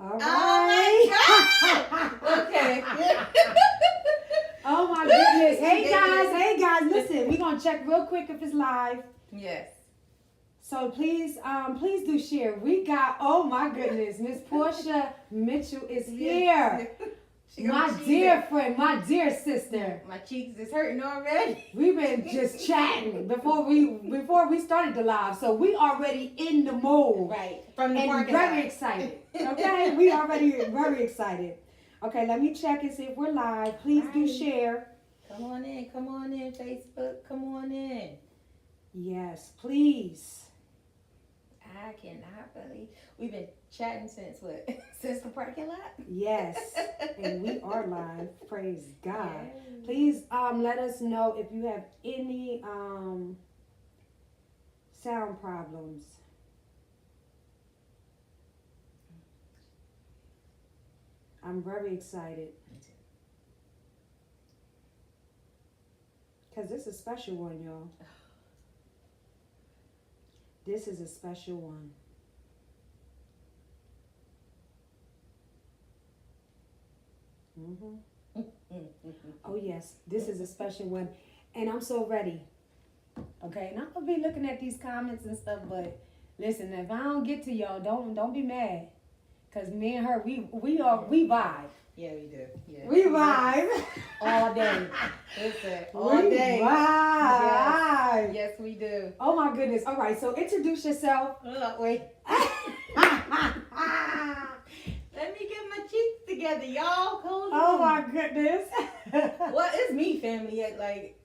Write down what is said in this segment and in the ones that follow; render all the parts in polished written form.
All right. Oh my God. Okay. Oh my goodness. Hey guys, listen, we're gonna check real quick if it's live. Yes. So please do share. We got, oh my goodness, Miss Porsha Mitchell is here. My dear friend, my dear sister. My cheeks is hurting already. We've been just chatting before we started the live, so we already in the mode. Right. From the and parking very lot. excited. Okay, we already very excited. Okay, let me check and see if we're live. Please do share. Come on in, Facebook. Come on in. Yes, please. I cannot believe we've been chatting since what? Since the parking lot? Yes. And we are live. Praise God. Yes. Please let us know if you have any sound problems. I'm very excited. Because this is a special one, y'all. This is a special one. Oh, yes. This is a special one. And I'm so ready. Okay? And I'm going to be looking at these comments and stuff, but listen, if I don't get to y'all, don't be mad. Because me and her, we vibe. Yeah, we do. Yeah. We vibe. All day. Listen, all we day. Vibe. Yes, we do. Oh my goodness. All right, so introduce yourself. Wait. Let me get my cheeks together, y'all. Hold on. Oh my goodness. Well, it's me, family. Like,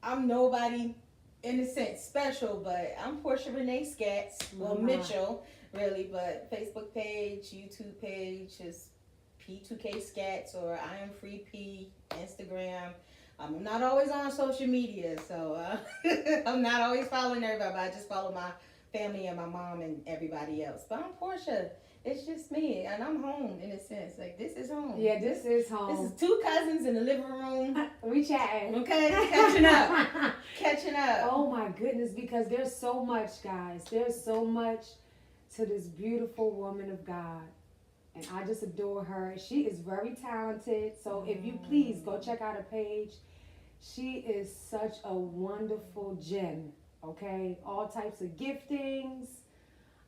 I'm nobody in a sense special, but I'm Porsha Renee Scats. Well, Mitchell, really, but Facebook page, YouTube page is P2K Scats or I am Free P, Instagram. I'm not always on social media, so I'm not always following everybody, but I just follow my family and my mom and everybody else. But I'm Porsha. It's just me, and I'm home in a sense. Like, this is home. Yeah, this is home. This is two cousins in the living room. We chatting. Okay, catching up. Catching up. Oh my goodness, because there's so much, guys. There's so much to this beautiful woman of God. And I just adore her. She is very talented. So if you please go check out her page. She is such a wonderful gem. Okay? All types of giftings.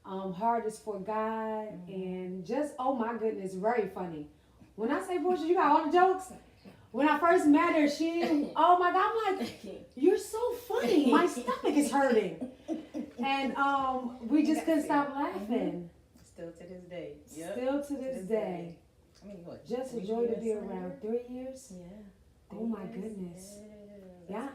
Heart is for God. And just, oh my goodness, very funny. When I say, Porsha, you got all the jokes. When I first met her, oh my God, I'm like, you're so funny. My stomach is hurting. And we just couldn't stop laughing. Still to this day. Yep. Still to this day. I mean, what? Just a joy to be around. 3 years? Yeah. Oh my goodness. Yeah.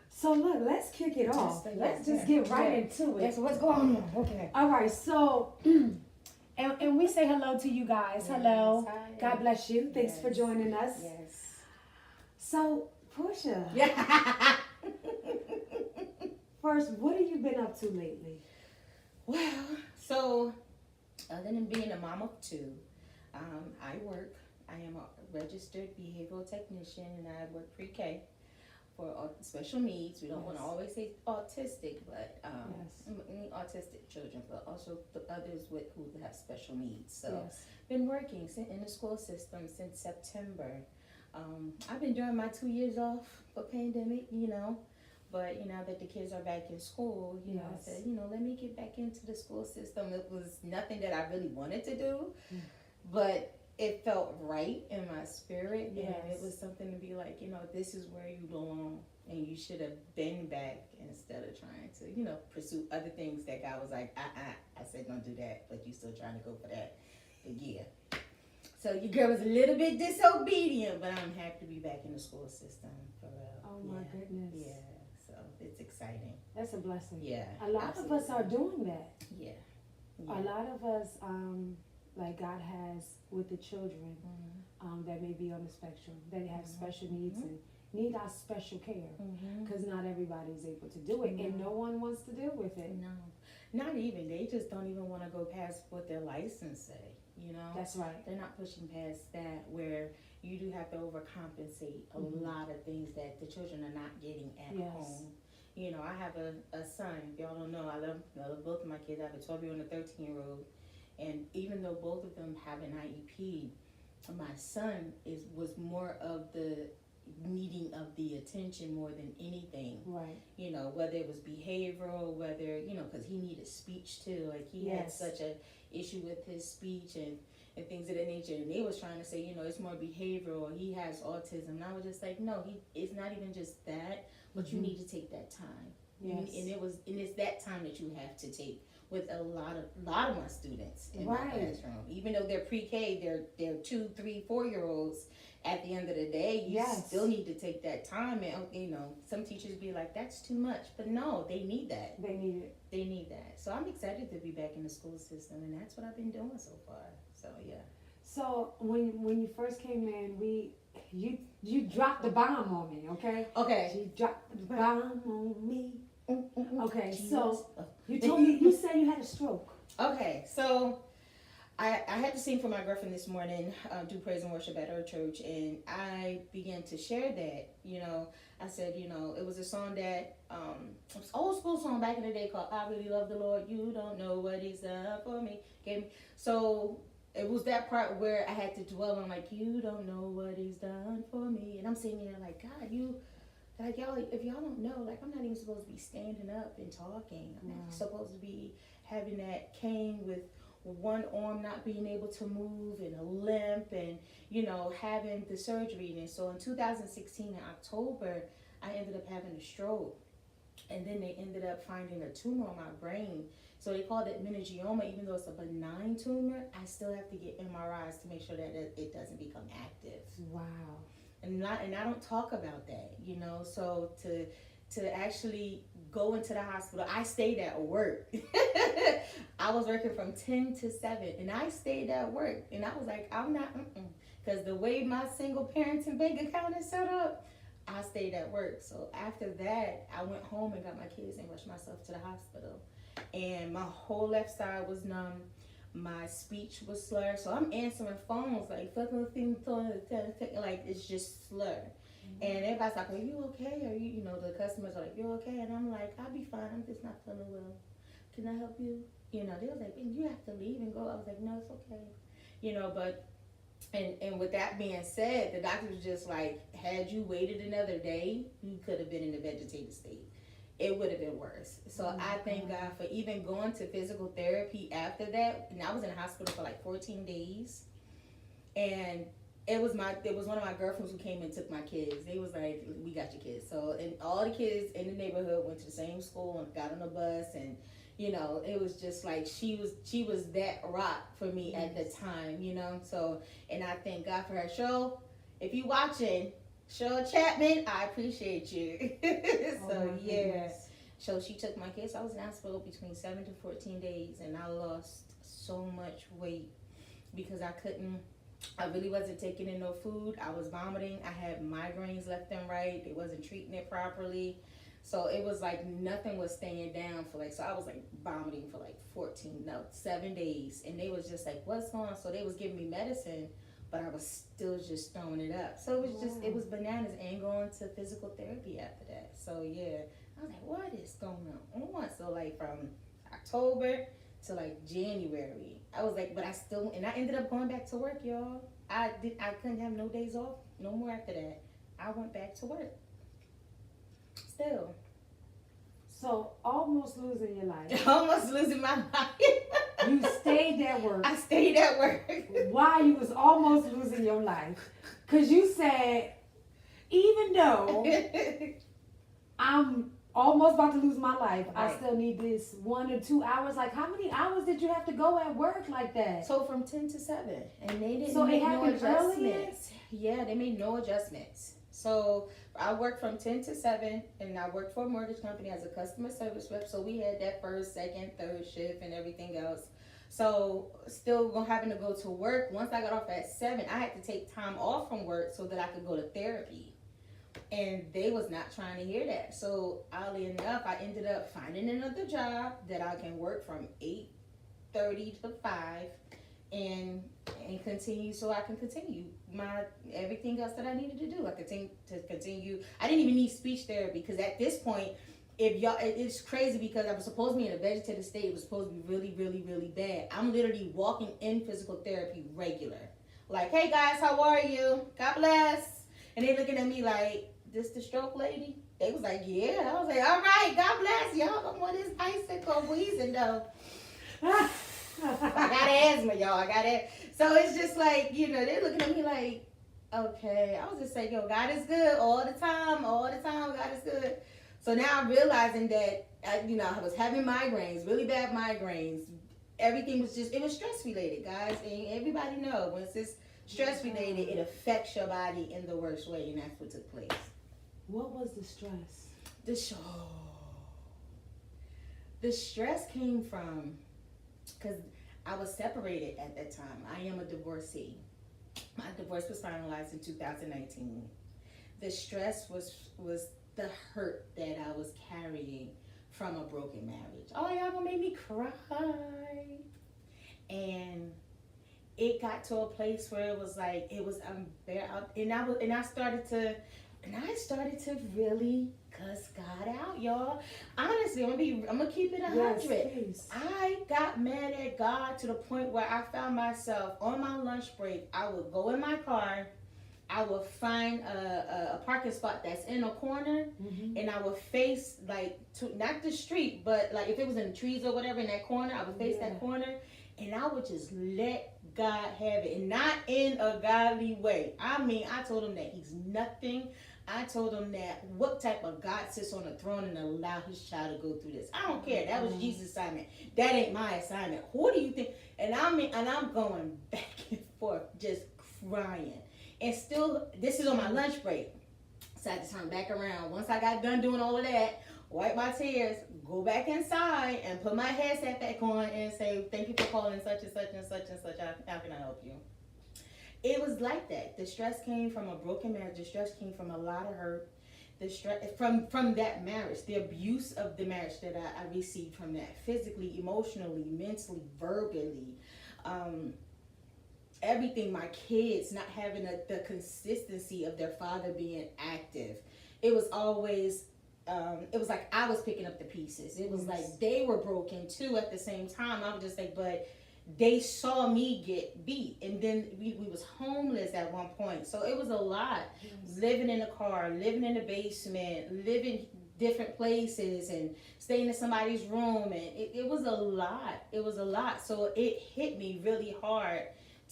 So look, let's kick it off. Let's just get right into it. Yes, what's going on? Okay. All right, so, and we say hello to you guys. Yes. Hello. Hi. God bless you. Thanks for joining us. Yes. So, Porsha. Yeah. First, what have you been up to lately? Well, so, other than being a mom of two, I work. I am a registered behavioral technician, and I work pre-K for special needs. We don't want to always say autistic, but autistic children, but also the others who have special needs. So, been working in the school system since September. I've been doing my 2 years off for pandemic, but now that the kids are back in school, I said, let me get back into the school system. It was nothing that I really wanted to do, but it felt right in my spirit, and it was something to be like, this is where you belong, and you should have been back instead of trying to, pursue other things that God was like, I said don't do that, but you still trying to go for that. But yeah. So your girl was a little bit disobedient, but I'm happy to be back in the school system for real. Oh my goodness. Yeah. So it's exciting. That's a blessing. Yeah. A lot of us are doing that. Yeah. A lot of us, like God has with the children that may be on the spectrum, that have special needs and need our special care, because not everybody is able to do it, and no one wants to deal with it. No, not even. They just don't even want to go past what their license say. That's right. They're not pushing past that, where you do have to overcompensate a lot of things that the children are not getting at home. I have a son. If y'all don't know, I love both of my kids. I have a 12-year-old and a 13-year-old. And even though both of them have an IEP, my son was more of the needing of the attention more than anything. Right. You know, whether it was behavioral, whether, you know, because he needed speech too. Like he had such a issue with his speech and things of that nature. And they was trying to say, you know, it's more behavioral. He has autism. And I was just like, no, it's not even just that, but you need to take that time. Yes. And it's that time that you have to take with a lot of my students in my classroom. Even though they're pre-K, they're 2, 3, 4-year-olds. At the end of the day, you still need to take that time. And, you know, some teachers be like, that's too much. But no, they need that. They need it. They need that. So I'm excited to be back in the school system, and that's what I've been doing so far. So, yeah. So when you first came in, you dropped the bomb on me, okay? Okay. She dropped the bomb on me. Okay, so you told me, you said you had a stroke. Okay, so I had to sing for my girlfriend this morning, do praise and worship at her church, and I began to share that, you know. I said, you know, it was a song that, it was an old school song back in the day called I Really Love the Lord, You Don't Know What He's Done For Me. So it was that part where I had to dwell on, like, you don't know what He's done for me. And I'm sitting there like, God, like, y'all, if y'all don't know, like, I'm not even supposed to be standing up and talking. I'm not supposed to be having that cane with one arm not being able to move and a limp and, you know, having the surgery. And so in 2016 in October, I ended up having a stroke. And then they ended up finding a tumor on my brain. So they called it meningioma. Even though it's a benign tumor, I still have to get MRIs to make sure that it doesn't become active. Wow. And I don't talk about that, you know. So to actually go into the hospital, I stayed at work. I was working from 10 to 7, and I stayed at work. And I was like, I'm not, because the way my single parenting bank account is set up, I stayed at work. So after that, I went home and got my kids and rushed myself to the hospital. And my whole left side was numb. My speech was slurred. So I'm answering phones like, it's just slur. And everybody's like, are you okay? Are you know, the customers are like, you okay? And I'm like, I'll be fine. I'm just not feeling well. Can I help you? You know, they was like, you have to leave and go. I was like, no, it's okay. You know, but, and with that being said, the doctor was just like, had you waited another day, you could have been in a vegetative state. It would have been worse. So I thank God for even going to physical therapy after that. And I was in the hospital for like 14 days. And it was one of my girlfriends who came and took my kids. They was like, we got your kids. So, and all the kids in the neighborhood went to the same school and got on the bus. And, you know, it was just like, she was that rock for me at the time, you know. So, and I thank God for her. Show, if you watching, Cheryl Chapman, I appreciate you. So, yeah. So she took my kids. I was in the hospital between 7 to 14 days, and I lost so much weight because I really wasn't taking in no food. I was vomiting. I had migraines left and right. They wasn't treating it properly. So it was like nothing was staying down for like, so I was like vomiting for like 7 days. And they was just like, what's going on? So they was giving me medicine, but I was still just throwing it up. So it was it was bananas, and going to physical therapy after that. So yeah, I was like, what is going on? So like from October to like January, I was like, but I ended up going back to work, y'all. I couldn't have no days off, no more after that. I went back to work. Still. So almost losing your life. Almost losing my life. You stayed at work. I stayed at work. While you was almost losing your life. Because you said, even though I'm almost about to lose my life, right, I still need this 1 or 2 hours. Like, how many hours did you have to go at work like that? So from 10 to 7. And they didn't so make no adjustments. Earlier? Yeah, they made no adjustments. So I worked from 10 to 7, and I worked for a mortgage company as a customer service rep. So we had that first, second, third shift and everything else. So still having to go to work. Once I got off at 7, I had to take time off from work so that I could go to therapy. And they was not trying to hear that. So oddly enough, I ended up finding another job that I can work from 8:30 to 5 and continue, so I can continue my everything else that I needed to do. I continue. I didn't even need speech therapy because at this point if y'all, it's crazy because I was supposed to be in a vegetative state. It was supposed to be really, really, really bad. I'm literally walking in physical therapy regular. Like, hey guys, how are you? God bless. And they looking at me like, this the stroke lady? They was like, yeah. I was like, all right, God bless y'all. I'm on this bicycle wheezing though. I got asthma, y'all. I got it. So it's just like, they're looking at me like, okay. I was just saying, yo, God is good all the time. All the time, God is good. So now I'm realizing that, I was having migraines, really bad migraines. Everything was it was stress related, guys. And everybody know once it's stress related, it affects your body in the worst way. And that's what took place. What was the stress? The stress came from, because I was separated at that time. I am a divorcee. My divorce was finalized in 2019. The stress was the hurt that I was carrying from a broken marriage. Oh, y'all gonna make me cry. And it got to a place where it was like, it was unbearable. And I started to really cuss God out, y'all. Honestly, I'm gonna keep it 100. Yes, I got mad at God to the point where I found myself on my lunch break. I would go in my car, I would find a parking spot that's in a corner, and I would face not the street, but like if it was in the trees or whatever in that corner, I would face that corner, and I would just let God have it, and not in a godly way. I mean, I told him that he's nothing. I told him that what type of God sits on the throne and allow his child to go through this. I don't care. That was Jesus' assignment. That ain't my assignment. Who do you think? And I'm going back and forth, just crying. And still, this is on my lunch break. So I had to turn back around. Once I got done doing all of that, wipe my tears, go back inside, and put my headset back on and say, thank you for calling such and such and such and such. How can I help you? It was like that. The stress came from a broken marriage. The stress came from a lot of hurt. The stress from that marriage, the abuse of the marriage that I received from that, physically, emotionally, mentally, verbally, everything. My kids not having the consistency of their father being active. It was always, it was like I was picking up the pieces. It was like they were broken too at the same time. I was just like, but they saw me get beat, and then we was homeless at one point. So it was a lot. Living in a car, living in the basement, living different places, and staying in somebody's room, and it was a lot. It was a lot. So it hit me really hard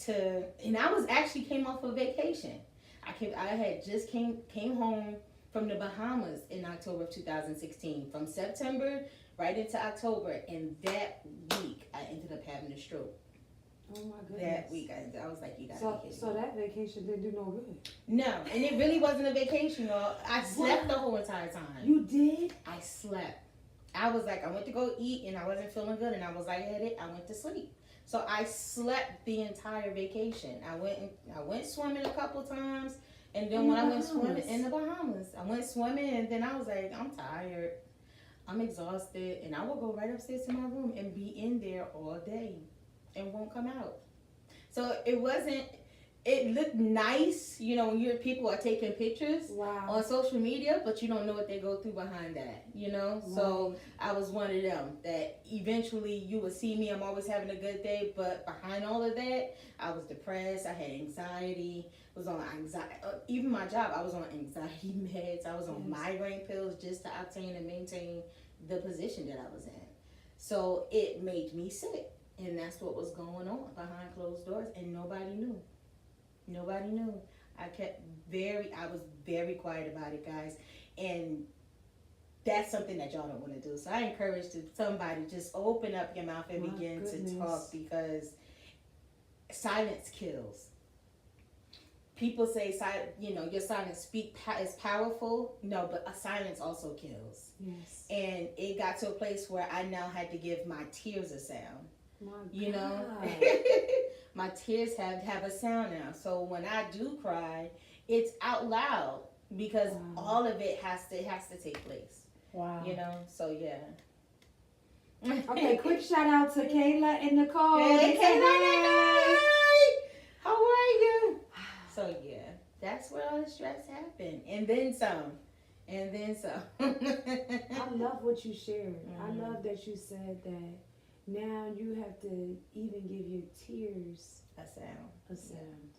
and I was actually came off of vacation. I had just came home from the Bahamas in October of 2016. From September right into October, and that week I ended up having a stroke. Oh my goodness. That week I was like, you gotta be kidding me. So that vacation didn't do no good. No, and it really wasn't a vacation, y'all. I slept the whole entire time. You did? I slept. I was like, I went to go eat and I wasn't feeling good, and I was lightheaded. I went to sleep. So I slept the entire vacation. I went swimming a couple times, and then when I went swimming in the Bahamas, I went swimming, and then I was like, I'm tired, I'm exhausted, and I will go right upstairs to my room and be in there all day and won't come out. So it looked nice, when people are taking pictures on social media, but you don't know what they go through behind that, Right. So I was one of them that eventually you would see me, I'm always having a good day, but behind all of that, I was depressed, I had anxiety, was on anxiety, even my job, I was on anxiety meds, I was on migraine pills just to obtain and maintain the position that I was in. So it made me sick, and that's what was going on behind closed doors, and nobody knew. Nobody knew. I was very quiet about it, guys. And that's something that y'all don't want to do. So I encourage somebody, just open up your mouth and begin to talk, because silence kills. People say, your silence is powerful. No, but a silence also kills. Yes. And it got to a place where I now had to give my tears a sound. My God. My tears have a sound now. So when I do cry, it's out loud, because all of it has to take place. Wow. So yeah. Okay, quick shout out to Kayla and Nicole. Hey, Kayla, how are you? So yeah, that's where all the stress happened, and then some. And then so. I love what you shared. I Mhm. love that you said that now you have to even give your tears A sound. a sound.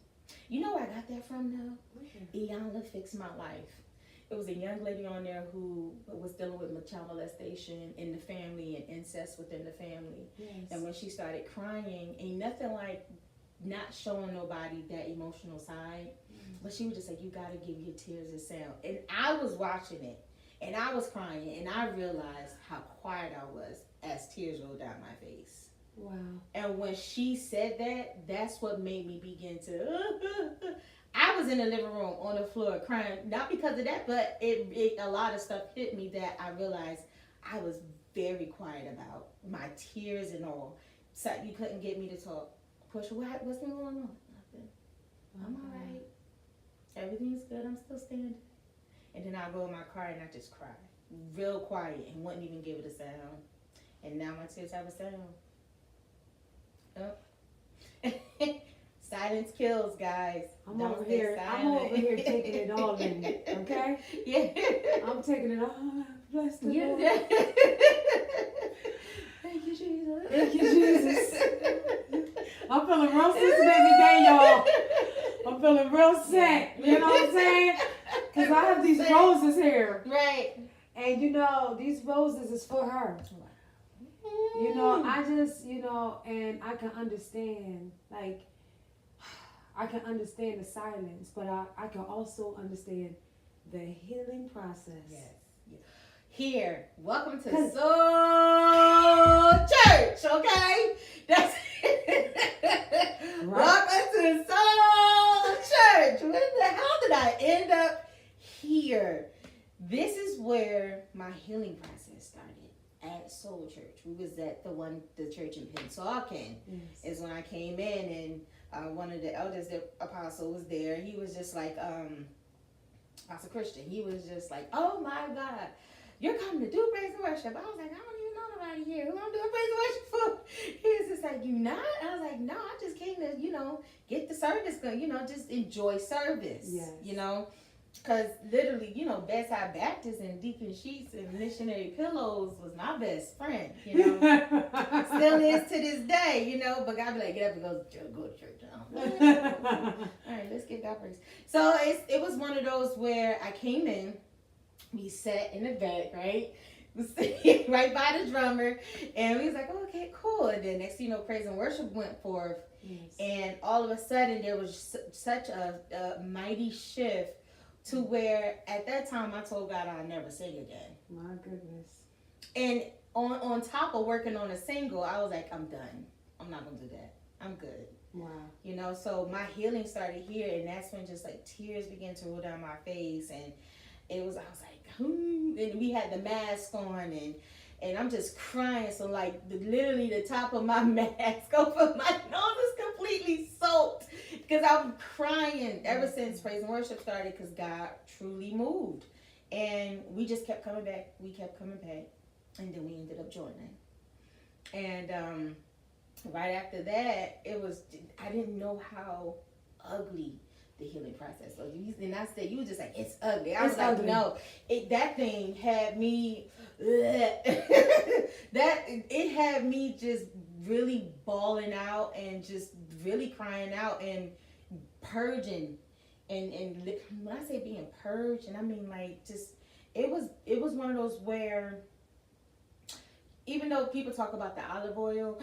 You know where I got that from though? Okay. Iyanla Fix My Life. It was a young lady on there who was dealing with child molestation in the family and incest within the family. Yes. And when she started crying, ain't nothing like not showing nobody that emotional side. But she was just like, you gotta give your tears a sound. And I was watching it and I was crying and I realized how quiet I was as tears rolled down my face. Wow. And when she said that, that's what made me begin to. I was in the living room on the floor crying, not because of that, but it a lot of stuff hit me that I realized I was very quiet about my tears and all. So you couldn't get me to talk. Porsha, what's been going on? Nothing. I'm all right. Everything's good. I'm still standing. And then I go in my car and I just cry, real quiet, and wouldn't even give it a sound. And now my tears have a sound. Oh. Silence kills, guys. I'm Don't over stay here. I'm silent. over here taking it all in. Okay. Yeah. I'm taking it all. Bless the Lord. Yeah. Thank you, Jesus. Thank you, Jesus. I'm feeling real sensitive today, y'all. I'm feeling real sick. You know what I'm saying? Because I have these roses here. Right. And you know, these roses is for her. You know, I just, you know, and I can understand, like, I can understand the silence, but I can also understand the healing process. Yes. Yeah. Here, welcome to 'Cause- Soul Church, okay? That's Right. Welcome to Soul Church. Where the hell did I end up here? This is where my healing process started. At Soul Church. We was at the church in Pennsauken. Yes. Is when I came in and one of the elders, the apostle, was there. He was just like, Apostle Christian. He was just like, oh my God, you're coming to do praise and worship. I was like, I don't even know nobody here. Who I'm doing praise and worship for? He was just like, you not? I was like, no, I just came to, get the service going, just enjoy service. Yes. Because literally, bedside Baptist and deacon sheets and missionary pillows was my best friend, Still is to this day, but God be like, get up and go to church. All right, let's give God praise. So it was one of those where I came in, we sat in the back, right? We sitting right by the drummer, and we was like, oh, okay, cool. And then next thing you know, praise and worship went forth. Yes. And all of a sudden, there was such a mighty shift to where at that time I told God I'll never sing again. My goodness. And on top of working on a single, I was like, I'm done. I'm not gonna do that. I'm good. Wow. So my healing started here, and that's when just like tears began to roll down my face, and I was like, and we had the mask on, and I'm just crying. So like literally the top of my mask over my nose is completely soaked because I'm crying ever since praise and worship started, because God truly moved, and we just kept coming back. We kept coming back, and then we ended up joining. And right after that, I didn't know how ugly the healing process was. And I said, you were just like, it's ugly. I was like, ugly. no, that thing had me, it had me just really bawling out and just really crying out and purging. And when I say being purged, and I mean like just, it was one of those where, even though people talk about the olive oil,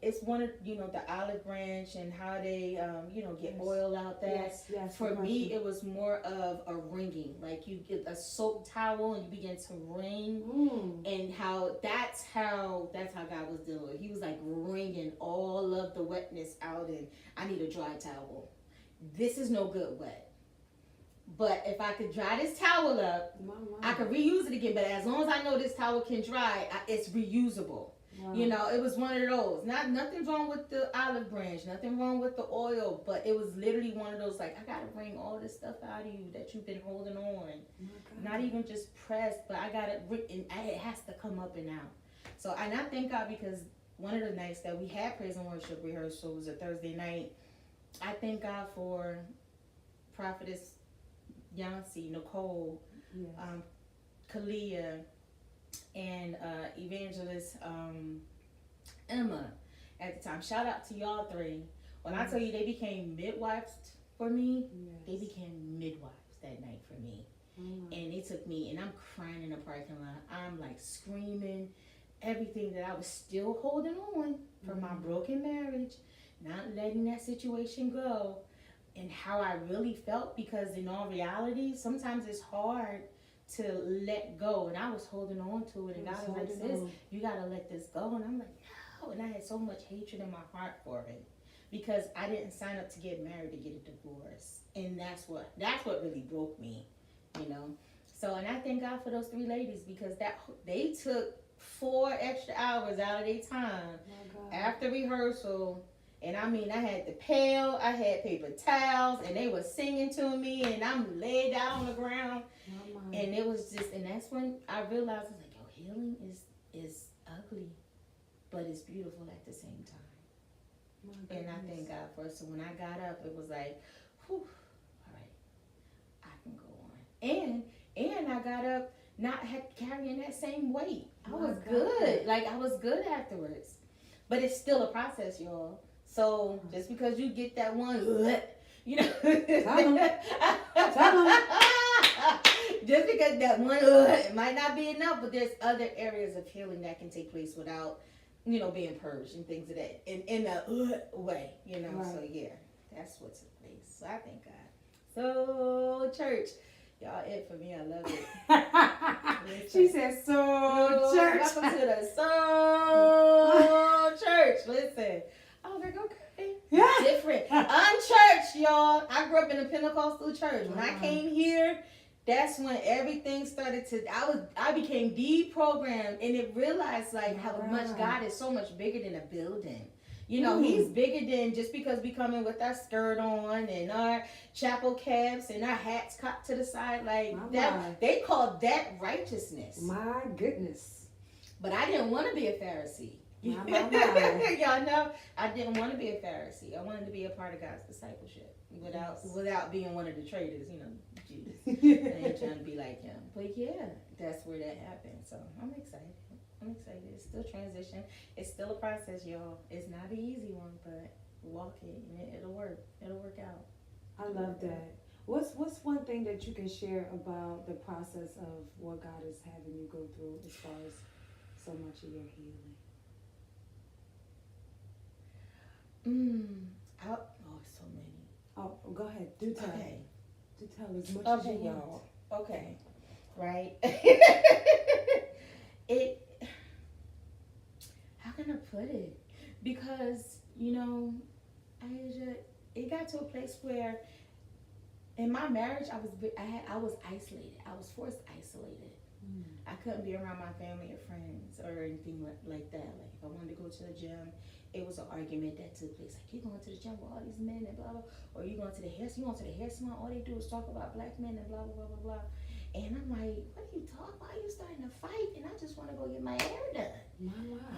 it's one of, the olive branch and how they, get Yes. oil out there. Yes. For me, it was more of a wringing. Like you get a soap towel and you begin to wring, and that's how God was dealing with. He was like wringing all of the wetness out, and I need a dry towel. This is no good wet. But if I could dry this towel up, I could reuse it again. But as long as I know this towel can dry, it's reusable. Wow. It was one of those. Nothing wrong with the olive branch, nothing wrong with the oil, but it was literally one of those, like, I gotta bring all this stuff out of you that you've been holding on. Not even just pressed, but I got it has to come up and out. So, and I thank God, because one of the nights that we had praise and worship rehearsal was a Thursday night. I thank God for Prophetess Yancy, Nicole, Yes. Kalia, and Evangelist Emma at the time. Shout out to y'all three. When I tell you they became midwives for me, they became midwives that night for me. And they took me, and I'm crying in the parking lot. I'm like screaming everything that I was still holding on from my broken marriage, not letting that situation go, and how I really felt, because in all reality, sometimes it's hard to let go. And I was holding on to it, and God was like, sis, you gotta let this go. And I'm like, no. And I had so much hatred in my heart for it, because I didn't sign up to get married to get a divorce. And that's what really broke me, you know. So, and I thank God for those three ladies, because that they took 4 extra hours out of their time after rehearsal. And I mean, I had the pail, I had paper towels, and they were singing to me, and I'm laid out on the ground. And it was just, and that's when I realized, I was like, yo, healing is ugly, but it's beautiful at the same time. And I thank God for it. So when I got up, it was like, whew, all right, I can go on. And I got up not carrying that same weight. I was good. Like, I was good afterwards. But it's still a process, y'all. So just because you get that one, you know. Tell them. Just because that one, it might not be enough, but there's other areas of healing that can take place without, you know, being purged and things of that, in a way, you know. Right. So yeah, that's what took place. So I thank God. So church, y'all, it for me. I love it. She said, so church. Welcome to the Soul Church. Listen, I was like, okay, different, unchurched, y'all. I grew up in a Pentecostal church. When I came here, that's when everything started to, I became deprogrammed, and it realized like how much God is so much bigger than a building. You know, he's bigger than just because we come in with our skirt on and our chapel caps and our hats cocked to the side like that. They called that righteousness. My goodness. But I didn't want to be a Pharisee. Y'all know, I didn't want to be a Pharisee. I wanted to be a part of God's discipleship without being one of the traitors, you know, Judas. I ain't trying to be like him. But yeah, that's where that happened. So I'm excited. It's still transition. It's still a process, y'all. It's not an easy one, but walk it and it'll work. It'll work out. I love that. What's one thing that you can share about the process of what God is having you go through as far as so much of your healing? So many. Oh, go ahead. Do tell. Okay. Do tell as much as you want. Y'all. Okay. Right. How can I put it? Because, you know, it got to a place where in my marriage I was isolated. I was forced isolated. I couldn't be around my family or friends or anything like that. Like if I wanted to go to the gym, it was an argument that took place. Like, you going to the gym with all these men and blah blah, or you going to the hair salon? All they do is talk about black men and blah blah blah blah blah. And I'm like, what are you talking about? You starting to fight, and I just want to go get my hair done.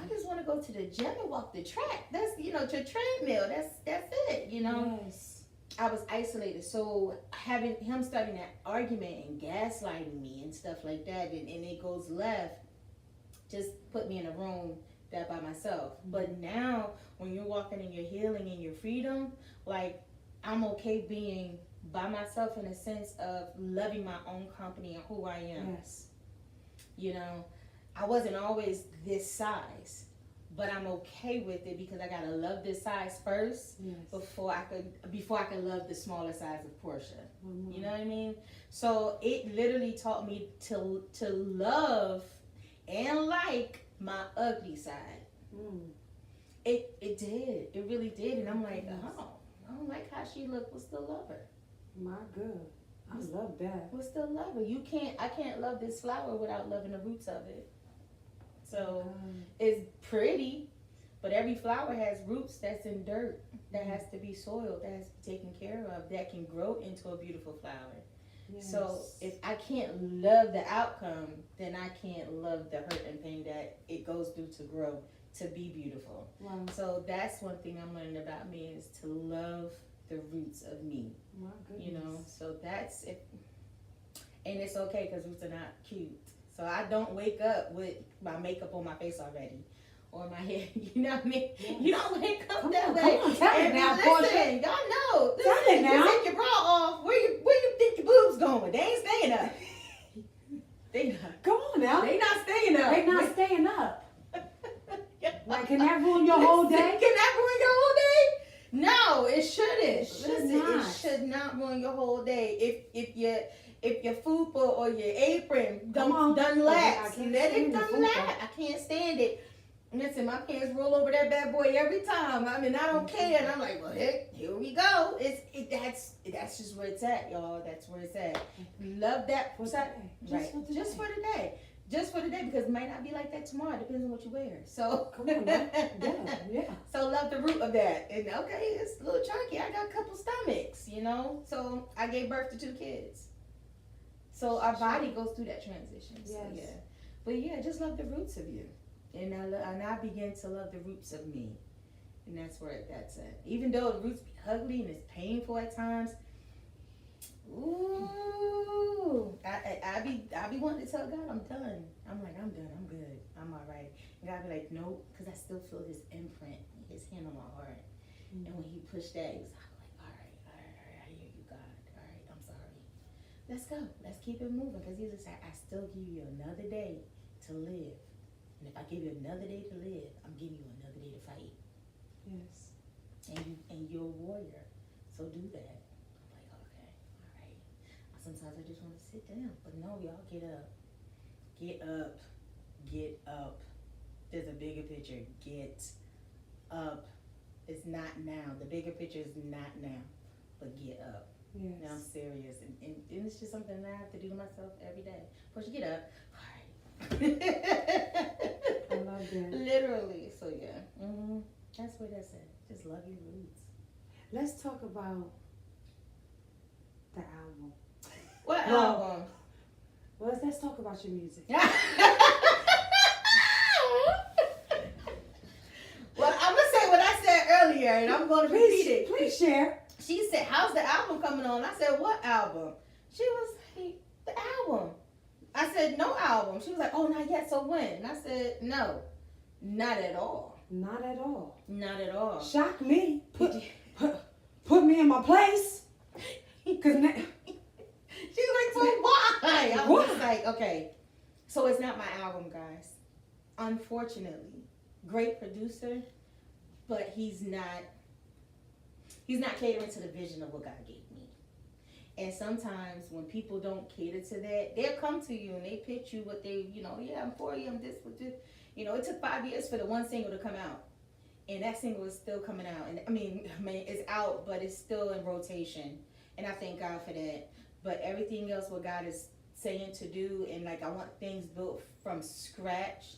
I just want to go to the gym and walk the track. That's, you know, to treadmill. That's it. You know. Yes. I was isolated, so having him starting that argument and gaslighting me and stuff like that, and it goes left, just put me in a room that by myself. But now, when you're walking in your healing and your freedom, like, I'm okay being by myself in a sense of loving my own company and who I am. Yes. You know, I wasn't always this size, but I'm okay with it because I gotta love this size first. Yes. before I could love the smaller size of Porsha. You know what I mean? So it literally taught me to love and like my ugly side. It did. It really did. And I'm like, oh, I don't like how she looked, but still love her. My God. I love that. But still love her. I can't love this flower without loving the roots of it. So it's pretty, but every flower has roots that's in dirt, that has to be soiled, that has to be taken care of, that can grow into a beautiful flower. Yes. So if I can't love the outcome, then I can't love the hurt and pain that it goes through to grow to be beautiful. Wow. So that's one thing I'm learning about me, is to love the roots of me. My goodness. You know, so that's it. And it's okay because roots are not cute. So I don't wake up with my makeup on my face already. Or my hair, you know what I mean? Yes. You don't wake up Come that on, way. come on, tell me now, Porsha. Listen, y'all know. Tell me Listen, now. you take your bra off. Where you think your boobs going? They ain't staying up. They not. Come on now. They not staying up. They not staying up. Like, can that ruin your whole day? Can that ruin your whole day? No, it shouldn't. It should not. It should not ruin your whole day. If your fupa or your apron done lax, let it done lax. I can't stand it. Listen, my pants roll over that bad boy every time. I mean, I don't care. And I'm like, well, here we go. That's just where it's at, y'all. That's where it's at. Love that for today. Right. Just for today. Just for today, because it might not be like that tomorrow. It depends on what you wear. So come on, man. Yeah. So love the root of that. And okay, it's a little chunky. I got a couple stomachs, you know. So I gave birth to 2 kids. So our body goes through that transition. So Yes. yeah. But yeah, just love the roots of you. And I begin to love the roots of me. And that's where that's at. Even though the roots be ugly and it's painful at times. Ooh, I be wanting to tell God I'm done. I'm like, I'm done. I'm good. I'm all right. And God be like, nope, because I still feel His imprint, His hand on my heart. Mm-hmm. And when He pushed that, He was like, all right, I hear you, God. All right, I'm sorry. Let's go. Let's keep it moving. Because He was like, I still give you another day to live. And if I give you another day to live, I'm giving you another day to fight. Yes. And you're a warrior, so do that. Sometimes I just want to sit down. But no, y'all, get up. Get up. Get up. There's a bigger picture. Get up. It's not now. The bigger picture is not now. But get up. Yes. Now I'm serious. And it's just something that I have to do to myself every day. Push, get up. All right. I love that. Literally. So, yeah. Mm-hmm. That's where that's at. Just love your roots. Let's talk about the album. What album? Well, let's talk about your music. Well, I'm going to say what I said earlier, and I'm going to repeat it. Please share. She said, how's the album coming on? I said, what album? She was like, the album. I said, no album. She was like, oh, not yet, so when? And I said, no, not at all. Not at all. Not at all. Shock me. Put me in my place. Because she was like, so why? I was like, okay. So it's not my album, guys. Unfortunately. Great producer, but he's not catering to the vision of what God gave me. And sometimes when people don't cater to that, they'll come to you and they pitch you what they, yeah, I'm for you, I'm this, with this. It took 5 years for the one single to come out. And that single is still coming out. And I mean, it's out, but it's still in rotation. And I thank God for that. But everything else what God is saying to do, and like I want things built from scratch.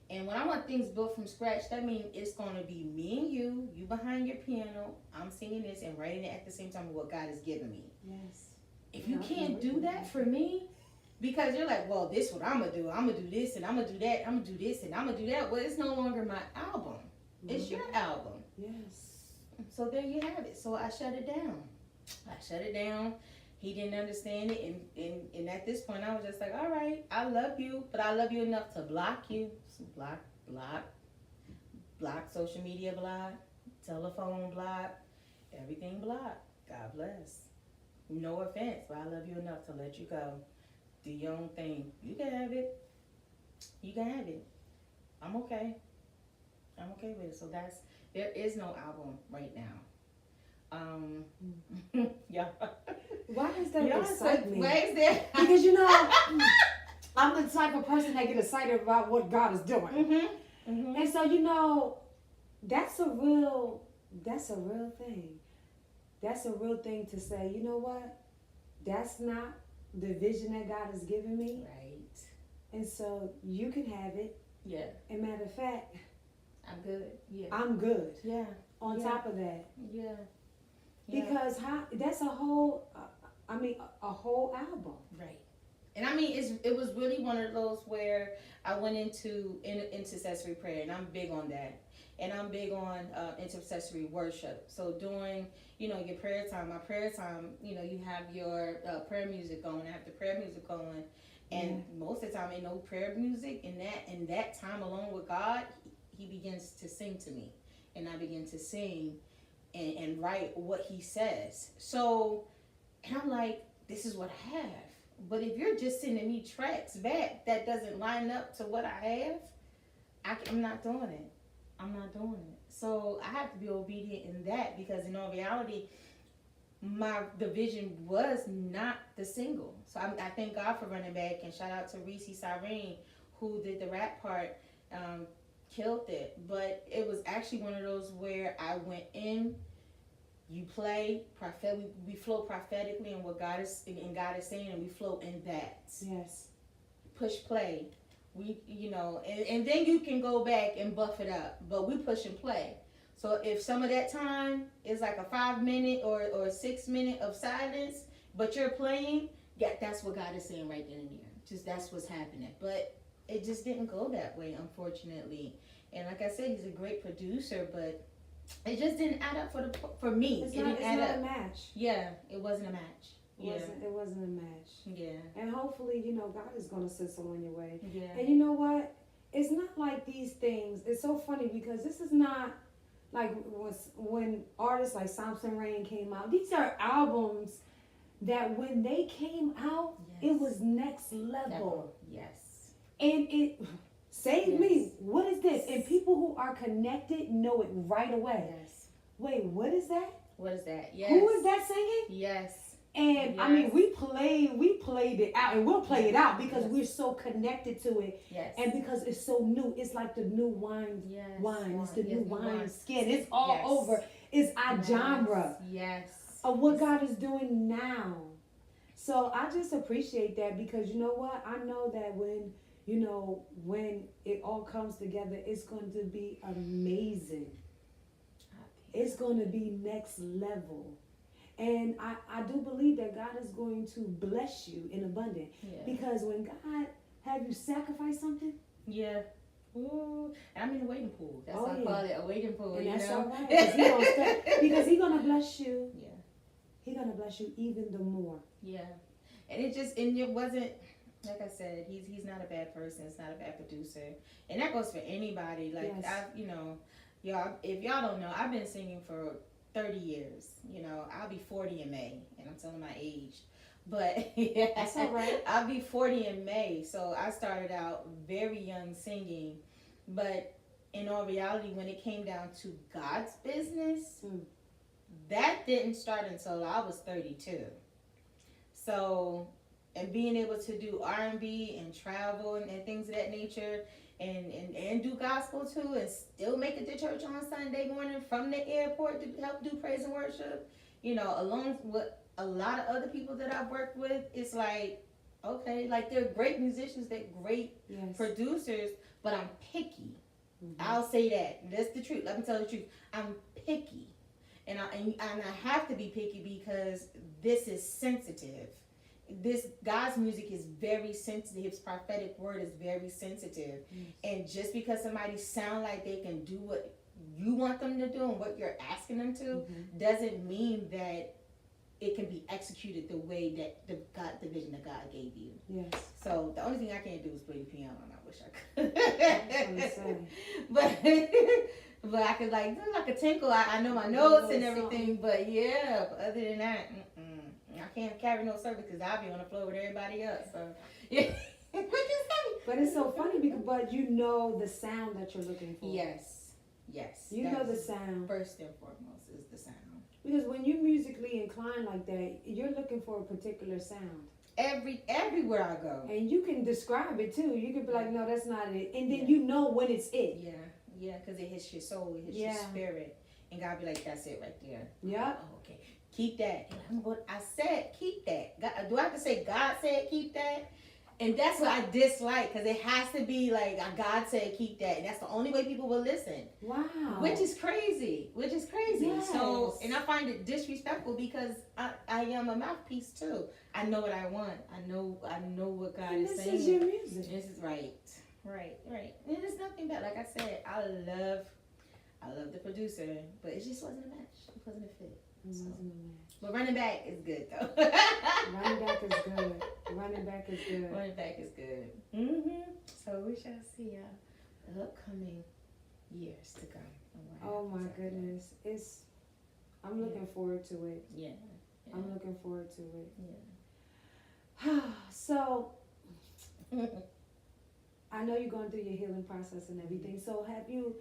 And when I want things built from scratch, that means it's going to be me and you behind your piano, I'm singing this and writing it at the same time with what God has given me. Yes. If you can't do that for me, because you're like, well, this is what I'm going to do. I'm going to do this and I'm going to do that. I'm going to do this and I'm going to do that. Well, it's no longer my album. It's your album. Yes. So there you have it. So I shut it down. He didn't understand it, and at this point, I was just like, all right, I love you, but I love you enough to block you. So block social media block, telephone block, everything block. God bless. No offense, but I love you enough to let you go. Do your own thing. You can have it. I'm okay with it. So there is no album right now. Yeah. Why does that excite me? Why is that? Because I'm the type of person that get excited about what God is doing. Mm-hmm. Mm-hmm. And so that's a real thing. That's a real thing to say, you know what? That's not the vision that God has given me. Right. And so you can have it. Yeah. And matter of fact, I'm good. Yeah. I'm good. Yeah. On top of that. Yeah. Because that's a whole album. Right. And I mean, it was really one of those where I went into intercessory prayer, and I'm big on that. and I'm big on intercessory worship. So during, your prayer time, my prayer time, you have your prayer music going. I have the prayer music going, and most of the time, ain't no prayer music. In that time alone with God, He begins to sing to me, and I begin to sing and write what He says. So, and I'm like, this is what I have. But if you're just sending me tracks back that doesn't line up to what I have, I'm not doing it. I'm not doing it. So I have to be obedient in that, because in all reality, the vision was not the single. So I thank God for running back, and shout out to Reese Cyrene, who did the rap part, killed it. But it was actually one of those where I went in. You play we flow prophetically in what God is saying, and we flow in that. Yes. Push play. We and then you can go back and buff it up, but we push and play. So if some of that time is like a 5 minute or 6 minute of silence, but you're playing, that's what God is saying right then and there. Just that's what's happening. But it just didn't go that way, unfortunately. And like I said, he's a great producer, but it just didn't add up for me. It's it not, didn't add up. a match. Yeah, it wasn't a match. It wasn't a match. Yeah. And hopefully, God is going to send someone your way. Yeah. And you know what? It's not like these things. It's so funny because this is not like when artists like Samson Rain came out. These are albums that when they came out, it was next level. Yes. And it saved me. What is this? And people who are connected know it right away. Yes. Wait, what is that? What is that? Yes. Who is that singing? Yes. And I mean, we played it out, and we'll play it out because we're so connected to it. Yes. And because it's so new, it's like the new wine. Yes. Wine. It's the new wine skin. Yes. It's all over. It's our genre of what God is doing now. So I just appreciate that, because you know what? I know that when it all comes together, it's going to be amazing. It's going to be next level. And I do believe that God is going to bless you in abundance. Yeah. Because when God have you sacrifice something. Yeah. Ooh. I'm in the waiting pool. That's why I call it a waiting pool. And that's all right. Because He's going to bless you. Yeah. He's going to bless you even the more. Yeah. And it wasn't, like I said, he's not a bad person. It's not a bad producer. And that goes for anybody. Like, yes. y'all, if y'all don't know, I've been singing for 30 years. I'll be 40 in May, and I'm telling my age. But that's all right. I'll be 40 in May. So I started out very young singing. But in all reality, when it came down to God's business, that didn't start until I was 32. So, and being able to do R&B and travel and things of that nature, and do gospel too, and still make it to church on Sunday morning from the airport to help do praise and worship, along with a lot of other people that I've worked with, it's like, okay, like they're great musicians, they're great producers, but I'm picky. I'll say that. That's the truth. Let me tell you the truth. I'm picky. And I have to be picky because this is sensitive. This God's music is very sensitive. His prophetic word is very sensitive. And just because somebody sound like they can do what you want them to do and what you're asking them to, doesn't mean that it can be executed the way that the vision that God gave you. Yes. So the only thing I can't do is play the piano, and I wish I could. But I could do like a tinkle. I know my notes and everything, but yeah. But other than that, I can't carry no service because I'll be on the floor with everybody else. So yeah. But it's so funny but you know the sound that you're looking for. Yes. You know the sound. First and foremost is the sound. Because when you're musically inclined like that, you're looking for a particular sound. Everywhere I go. And you can describe it too. You can be like, no, that's not it. And then you know when it's it. Yeah, because it hits your soul, it hits your spirit. And God be like, that's it right there. Yeah. Oh, okay. Keep that. And I said, keep that. God, do I have to say God said keep that? And that's what I dislike, because it has to be like God said keep that. And that's the only way people will listen. Wow. Which is crazy. Yes. So, and I find it disrespectful because I am a mouthpiece too. I know what I want. I know what God is saying. This is your music. This is right. And there's nothing bad. Like I said, I love the producer, but it just wasn't a match. It wasn't a fit. It wasn't a match. But running back is good though. Running back is good. Running back is good. Running back is good. So we shall see the upcoming years to come. Oh my goodness, I'm looking forward to it. Yeah. I'm looking forward to it. Yeah. So, I know you're going through your healing process and everything. So have you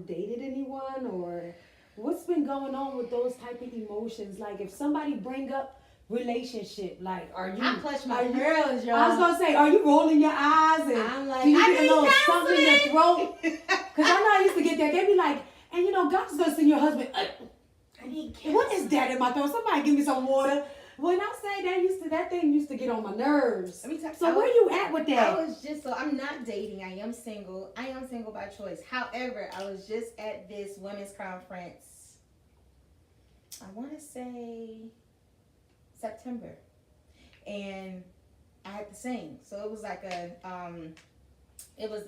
dated anyone, or what's been going on with those type of emotions? Like if somebody bring up relationship, like I clutch my pearls, y'all. I was gonna say, are you rolling your eyes and I'm like, do you I get a need little something in your counseling. throat? Because I know I used to get that. They be like, and God's gonna send your husband. I need counseling. What is that in my throat? Somebody give me some water. When I say that thing used to get on my nerves. Let me tell you, so where you at with that? I'm not dating. I am single. I am single by choice. However, I was just at this women's conference. I want to say September, and I had to sing. So it was like it was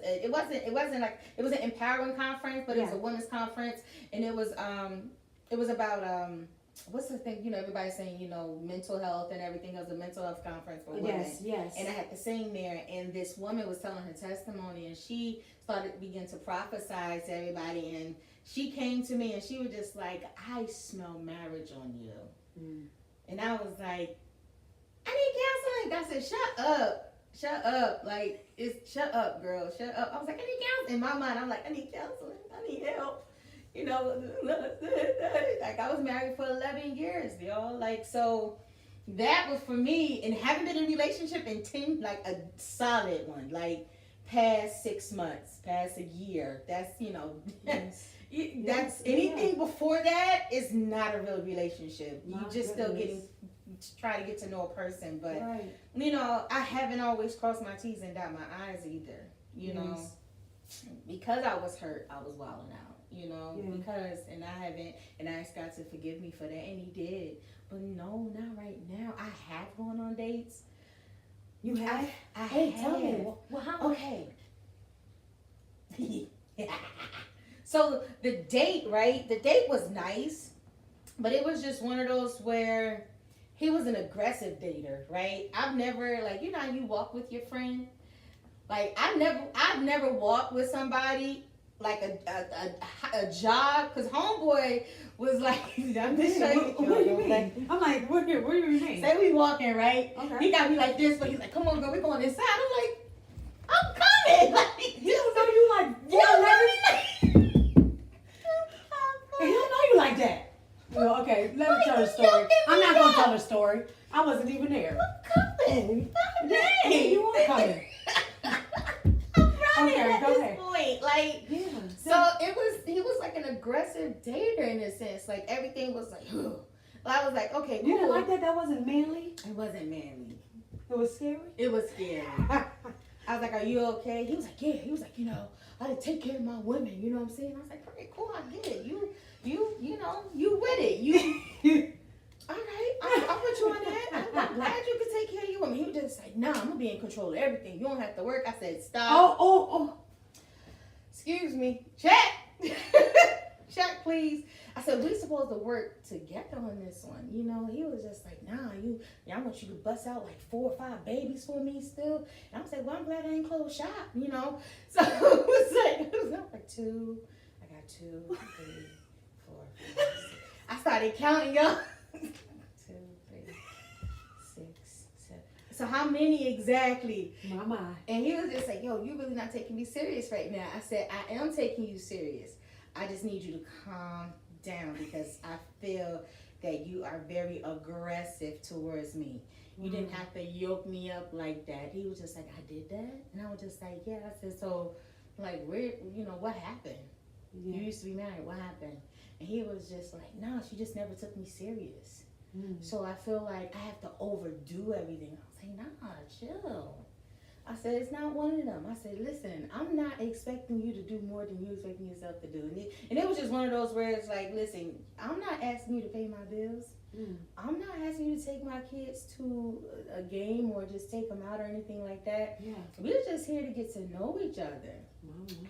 an empowering conference, but it was a women's conference, and it was about what's the thing, everybody's saying, mental health and everything. It was a mental health conference for women. Yes. And I had to sing there, and this woman was telling her testimony, and she began to prophesy to everybody, and she came to me, and she was just like, I smell marriage on you. And I was like, I need counseling. I said, shut up. Like, shut up, girl, shut up. I was like, I need counseling. In my mind, I'm like, I need counseling. I need help. Like I was married for 11 years, y'all. Like, so that was for me, and haven't been in a relationship in 10, like a solid one, like past 6 months, past a year. That's, that's anything before that is not a real relationship. You just still try to get to know a person, but I haven't always crossed my T's and dot my I's either, because I was hurt, I was wilding out. Because, and I asked God to forgive me for that, and He did. But no, not right now. I have gone on dates. You have? I Hey, have. tell me. Well, how? Okay. So the date, right? The date was nice, but it was just one of those where he was an aggressive dater, right? I've never, like, how you walk with your friend? Like, I've never walked with somebody like a jog, because homeboy was like, I'm just showing you. What do you mean? I'm like, what do you mean? Say we walking, right? Okay. He got me like this, but he's like, come on, girl, we going inside. I'm like, I'm coming. Like, he don't know you like, he don't know you like that. Well, okay, let me tell the story. I'm not gonna tell the story. I wasn't even there. I'm coming. Yeah, you are coming. Okay, Okay, at go this ahead. point, like, so he was like an aggressive dater in a sense. Like, everything was like, ugh. But I was like, okay, cool. You didn't like that? That wasn't manly? It wasn't manly. It was scary? It was scary. I was like, are you okay? He was like, yeah. He was like, I had to take care of my women. You know what I'm saying? I was like, okay, cool, I get it. You with it. You all right, I'll put you on that. I'm glad you could take care of your woman. He was just like, nah, I'm gonna be in control of everything. You don't have to work. I said, stop. Oh. Excuse me. Check. Check, please. I said, we supposed to work together on this one. He was just like, nah, I want you to bust out like 4 or 5 babies for me still. And I'm saying, well, I'm glad I ain't closed shop, So it was like 2. I got 2, 3, 4, 5, 6. I started counting, y'all. 2, 3, 6, 7. So how many exactly? My. And he was just like, yo, you really not taking me serious right now. I said, I am taking you serious. I just need you to calm down, because I feel that you are very aggressive towards me. You didn't have to yoke me up like that. He was just like, I did that? And I was just like, yeah. I said, so, like, where, what happened? Yeah. You used to be married. What happened? And he was just like, no, she just never took me serious. So I feel like I have to overdo everything. I was like, nah, chill. I said, it's not one of them. I said, listen, I'm not expecting you to do more than you expecting yourself to do. And it was just one of those where it's like, listen, I'm not asking you to pay my bills. I'm not asking you to take my kids to a game or just take them out or anything like that. Yeah. We're just here to get to know each other.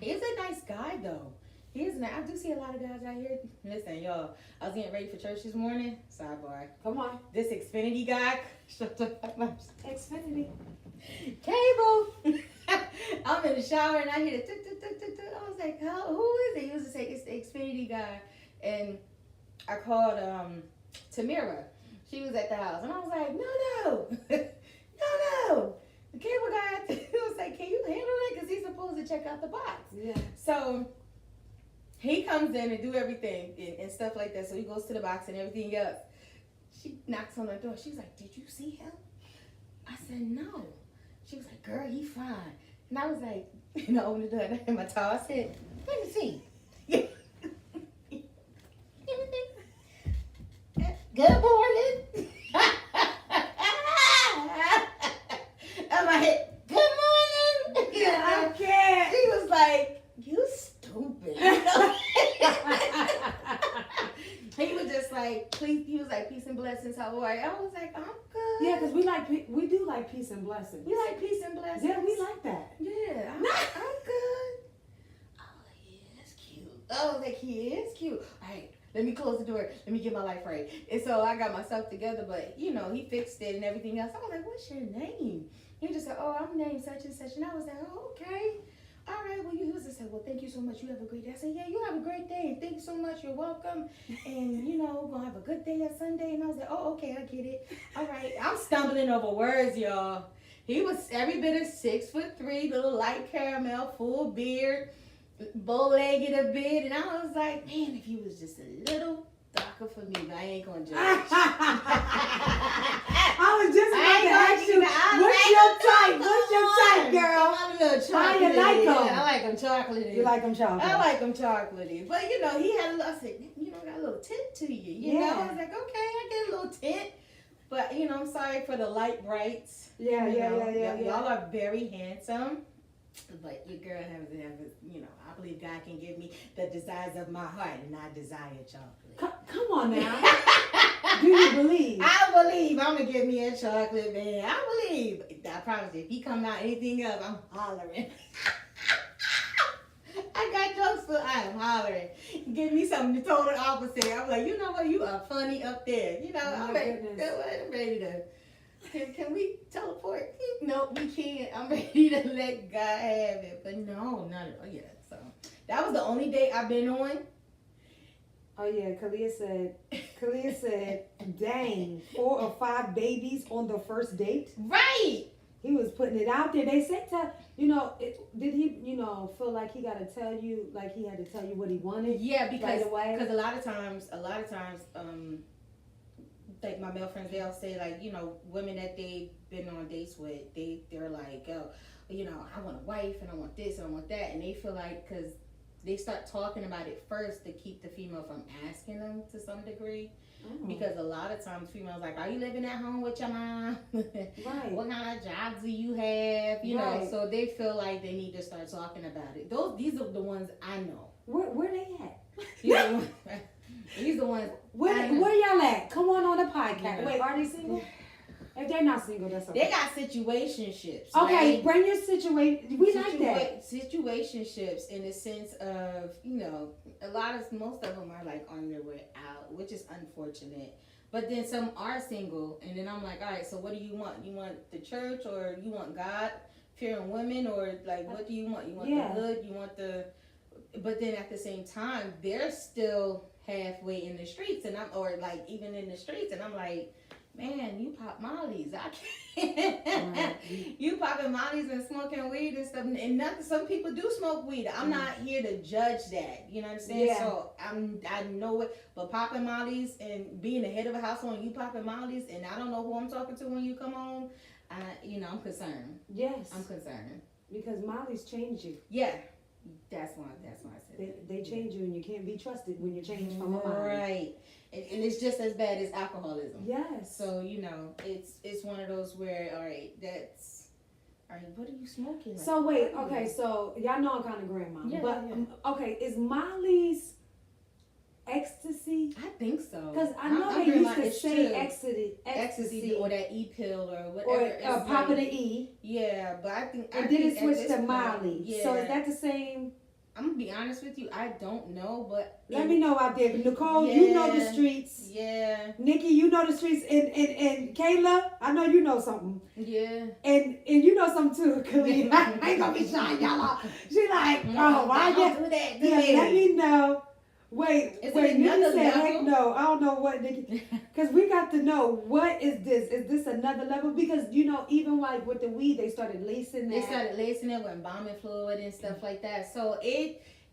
He's a nice guy, though. Here's now. I do see a lot of guys out here. Listen, y'all. I was getting ready for church this morning. Sidebar. Come on. This Xfinity guy. Shut the fuck up. Xfinity. Cable. I'm in the shower and I hear the I was like, who is it? He was just like, it's the Xfinity guy. And I called Tamira. She was at the house. And I was like, no. no. The cable guy, he was like, can you handle it? Because he's supposed to check out the box. Yeah. So he comes in and do everything and stuff like that. So he goes to the box and everything else. She knocks on the door. She's like, did you see him? I said, no. She was like, girl, he fine. And I was like, I opened the door and I had my towel. I said, let me see. Good morning. I'm like, good morning. I can't. She was like, you stupid. He was just like, please. He was like, peace and blessings. How are you? I was like, I'm good. Yeah, because we do like peace and blessings. We like peace and blessings. Yeah, we like that. Yeah, I'm good. Oh, he is cute. I was like, he is cute. All right, let me close the door. Let me get my life right. And so I got myself together, but he fixed it and everything else. I was like, what's your name? He just said, oh, I'm named such and such. And I was like, oh, okay. All right, well, he was just like, well, thank you so much. You have a great day. I said, yeah, you have a great day. Thank you so much. You're welcome. And, we're going to have a good day at Sunday. And I was like, oh, okay, I get it. All right. I'm stumbling over words, y'all. He was every bit of 6'3", little light caramel, full beard, bow-legged a bit. And I was like, man, if he was just a little darker for me, but I ain't going to judge. I was just about to ask you, what's your type? What's your type, girl? I'm a little chocolatey. How you like them? Yeah, I like them chocolatey. You like them chocolate? I like them chocolatey. But, he had a little, I said, got a little tint to you. You know, I was like, okay, I get a little tint. But, I'm sorry for the light brights. Yeah. Y'all are very handsome. But your girl has, I believe God can give me the desires of my heart, and I desire chocolate. Come on now. Do you believe? I believe I'm going to give me a chocolate, man. I believe. I promise you, if he come out anything else, I'm hollering. I got jokes, so I am hollering. Give me something the total opposite. I'm like, you know what? You are funny up there. I'm ready to. Can we teleport? No, we can't. I'm ready to let God have it. But no, not at all yet. So that was the only date I've been on. Oh yeah, Kalia said, dang, 4 or 5 babies on the first date. Right. He was putting it out there. They said did he, feel like he got to tell you, like he had to tell you what he wanted? Yeah, because right away? Because a lot of times, like my male friends, they'll say like, women that they've been on dates with, they're like, oh, I want a wife and I want this and I want that, and they feel like because they start talking about it first to keep the female from asking them to some degree. Oh. Because a lot of times females like, are you living at home with your mom? Right. What kind of jobs do you have? You know, so they feel like they need to start talking about it. These are the ones I know. Where they at? These are the ones. Where y'all at? Come on the podcast. Yeah. Wait, are they single? If they're not single, that's okay. They got situationships. Okay, right? bring your situation. We like that. Situationships in the sense of, most of them are like on their way out, which is unfortunate. But then some are single, and then I'm like, all right, so what do you want? You want the church, or you want God fearing women, or like, what do you want? You want the hood? You want the? But then at the same time, they're still halfway in the streets, even in the streets, and I'm like, man, you pop mollies. I can't. Right. You popping mollies and smoking weed and stuff. And some people do smoke weed. I'm not here to judge that. You know what I'm saying? Yeah. So I know it. But popping mollies and being the head of a household and you popping mollies and I don't know who I'm talking to when you come home, I'm concerned. Yes. I'm concerned. Because mollies change you. Yeah. That's why I said they change you, and you can't be trusted when you change from a mind. Right. And it's just as bad as alcoholism. Yes. So, it's one of those where, all right, what are you smoking? So, wait, okay, so y'all know I'm kind of grandma. Yeah, but, okay, is Molly's ecstasy? I think so. Because I know they used to say ecstasy. Or that E-pill or whatever. Or popping an E. Yeah, but I think... And then it switched to Molly. Yeah. So, is that the same... I'm gonna be honest with you. I don't know, but Let me know out there. Nicole, you know the streets. Yeah. Nikki, you know the streets. And Kayla, I know you know something. Yeah. And you know something too, Khalid. I ain't gonna be shy, y'all out. She like, oh, why you do that? let me know. Wait, Nikki said, level? heck no. I don't know what, Nikki. Because we got to know, what is this? Is this another level? Because, even like with the weed, they started lacing that. They started lacing it with embalming fluid and stuff like that. So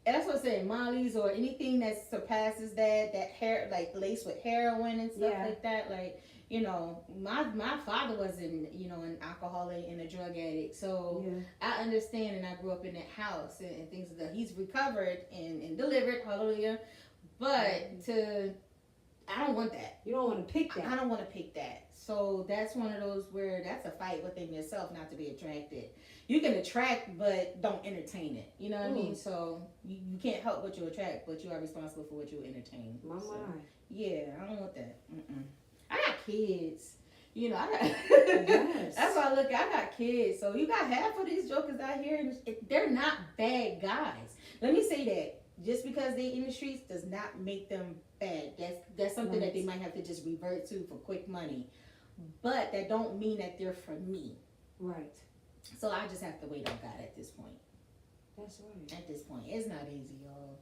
that's what I'm saying, Molly's or anything that surpasses that hair, like laced with heroin and stuff like that. Like, my father wasn't, an alcoholic and a drug addict. So I understand, and I grew up in that house and things like that. He's recovered and delivered, hallelujah. But I don't want that. You don't want to pick that. I don't want to pick that. So that's one of those where that's a fight within yourself not to be attracted. You can attract, but don't entertain it. You know what I mean? So you can't help what you attract, but you are responsible for what you entertain. My mind. Yeah, I don't want that. I got kids. I got. Yes. That's why I look. I got kids. So you got half of these jokers out here, and they're not bad guys. Let me say that. Just because they in the streets does not make them bad. That's something that they might have to just revert to for quick money. But that don't mean that they're for me. Right. So I just have to wait on God at this point. That's right. At this point. It's not easy, y'all.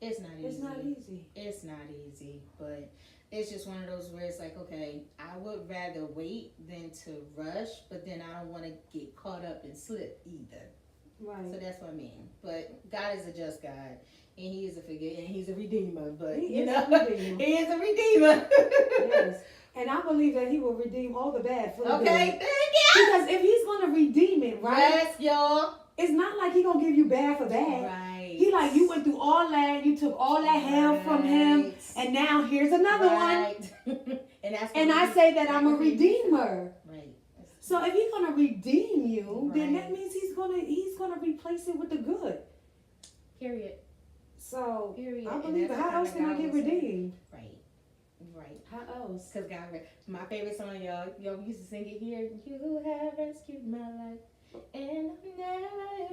It's not easy. It's not easy. It's not easy. But it's just one of those where it's like, okay, I would rather wait than to rush, but then I don't want to get caught up and slip either. Right. So that's what I mean. But God is a just God, and He is and He's a redeemer. But He He is a redeemer. Yes. And I believe that He will redeem all the bad for the good. Okay, thank you. Because if He's going to redeem it, right? Yes, y'all. It's not like He going to give you bad for bad. Right. He like, you went through all that, you took all that hell from Him, and now here's another one. And I say that I'm a redeemer. Right. So if He's going to redeem you, then that means He's gonna replace it with the good. Period. So Period. I believe it. How else can I get redeemed? Right. How else? Because God, my favorite song, y'all used to sing it here. You have rescued my life, and I'm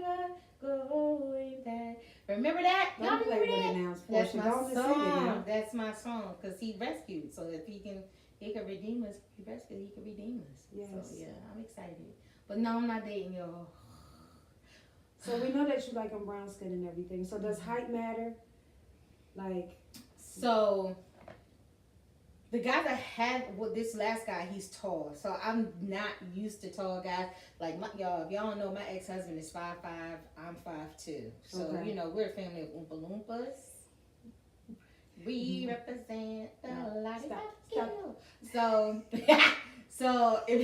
never going back. Remember that? Y'all remember that? That's my song. That's my song. Because He rescued. So if He can redeem us. He rescued. He can redeem us. Yes. So yeah, I'm excited. But no, I'm not dating y'all. So we know that you like them brown skin and everything. So does height matter? So the guy that had this last guy, he's tall. So I'm not used to tall guys. Like if y'all don't know, my ex-husband is 5'5", I'm 5'2". So we're a family of Oompa Loompas. We represent the light of So so we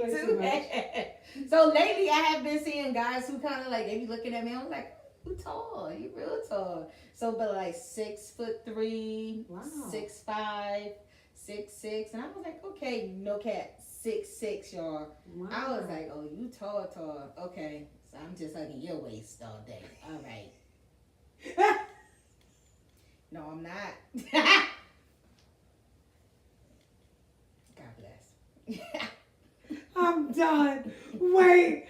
do that. So lately I have been seeing guys who kind of like, they be looking at me, I'm like, you tall, you real tall. So but like 6'3", wow. 6'5", 6'6", and I was like, okay, no cap, 6'6", y'all. Wow. I was like, oh, you tall. Okay, so I'm just hugging your waist all day. All right. No, I'm not. God bless. I'm done. Wait.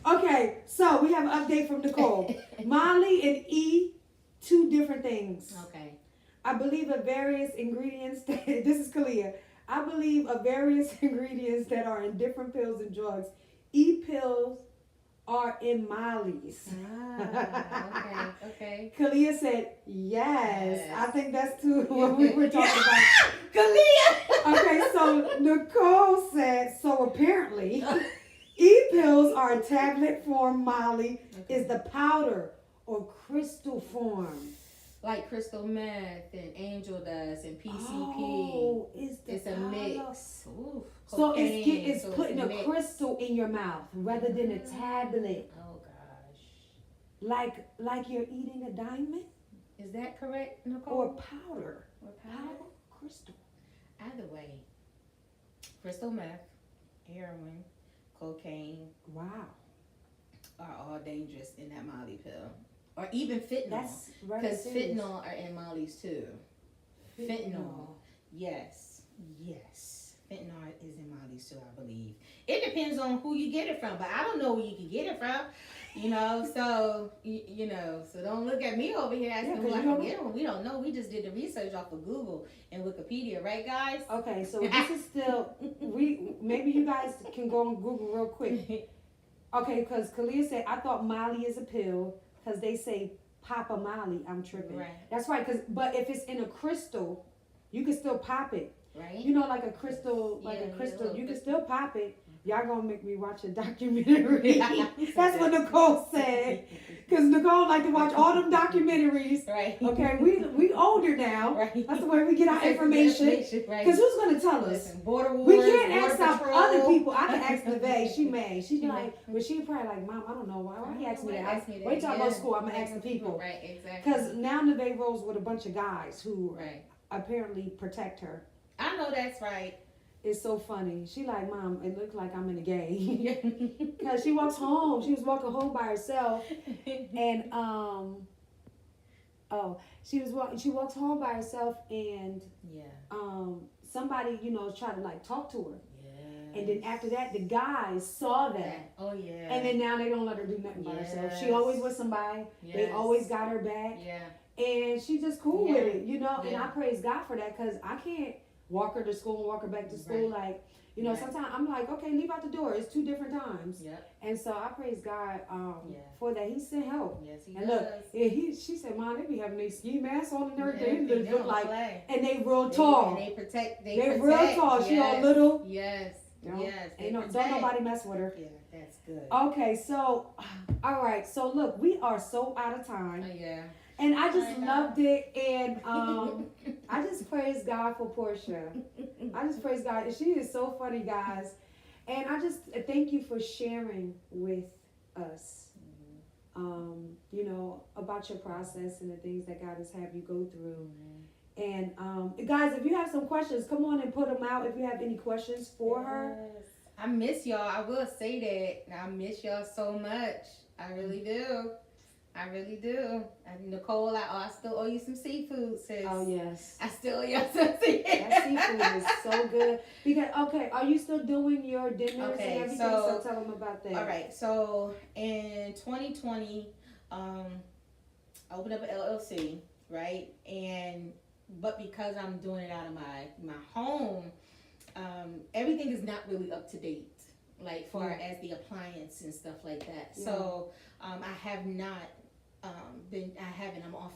Okay, so we have an update from Nicole. Molly and E, two different things. Okay. I believe of various ingredients this is Kalia. I believe of various ingredients that are in different pills and drugs. E pills are in Molly's. Okay. Kalia said, yes. I think that's too what we were talking about. Kalia! Okay, so Nicole said, so apparently, E-pills are in tablet form. Molly is the powder or crystal form. Like crystal meth and angel dust and PCP. Oh, it's a mix. Ooh, so cocaine, it's putting a crystal in your mouth rather than a tablet. Oh gosh. Like you're eating a diamond? Is that correct, Nicole? Or powder. Powder, crystal. Either way. Crystal meth, heroin, cocaine. Wow. Are all dangerous in that Molly pill. Or even fentanyl. That's right. Because fentanyl are in Molly's too. Fentanyl. Yes. Fentanyl is in Molly's too, I believe. It depends on who you get it from, but I don't know where you can get it from. So don't look at me over here asking who I can get it. We don't know. We just did the research off of Google and Wikipedia, right, guys? Okay, so this is still maybe you guys can go on Google real quick. Okay, because Kalia said I thought Molly is a pill because they say Papa Molly. I'm tripping. Right. That's right. But if it's in a crystal, you can still pop it. Right. You know, like a crystal, you can still pop it. Y'all gonna make me watch a documentary. That's what Nicole said. Because Nicole like to watch all them documentaries. Right. Okay, we older now. Right. That's the way we get our information. Right. Because who's gonna tell us? Listen, border wars, We can't ask patrol. other people. I can ask Neve. She may. She'd be like, well, she probably like, Mom, I don't know why he asked me that. Wait till I go to school. I'm gonna ask the people. Right. Exactly. Because now Neve rolls with a bunch of guys who right. apparently protect her. I know that's right. It's so funny. She like, Mom, it looks like I'm in a game. Because she walks home. She was walking home by herself. And, she walks home by herself and, somebody, tried to like talk to her. Yeah. And then after that, the guys saw that. Oh, yeah. And then now they don't let her do nothing by herself. She always with somebody. Yes. They always got her back. Yeah. And she just cool with it, and I praise God for that because I can't walk her to school and walk her back to school. Right. Like, sometimes I'm like, okay, leave out the door. It's 2 different times. Yep. And so I praise God for that. He sent help. Yes, he and does. Look, she said, Mom, they be having these ski masks on and everything. Yeah, They look like, and they real tall. And they protect. They're real tall. Yes. She all little. Yes. Yes. Don't nobody mess with her. Yeah, that's good. Okay, so, all right. So, look, we are so out of time. Yeah. And I just loved it, and I just praise God for Porsha. I just praise God. She is so funny, guys. And I just thank you for sharing with us, about your process and the things that God has had you go through. And guys, if you have some questions, come on and put them out if you have any questions for her. I miss y'all. I will say that. I miss y'all so much. I really do. I really do. And Nicole, I still owe you some seafood, sis. Oh, yes. I still owe you some seafood. That seafood is so good. Because, are you still doing your dinners and everything? So tell them about that. All right. So in 2020, I opened up an LLC, right? But because I'm doing it out of my home, everything is not really up to date, like far as the appliance and stuff like that. Yeah. So I have not I'm off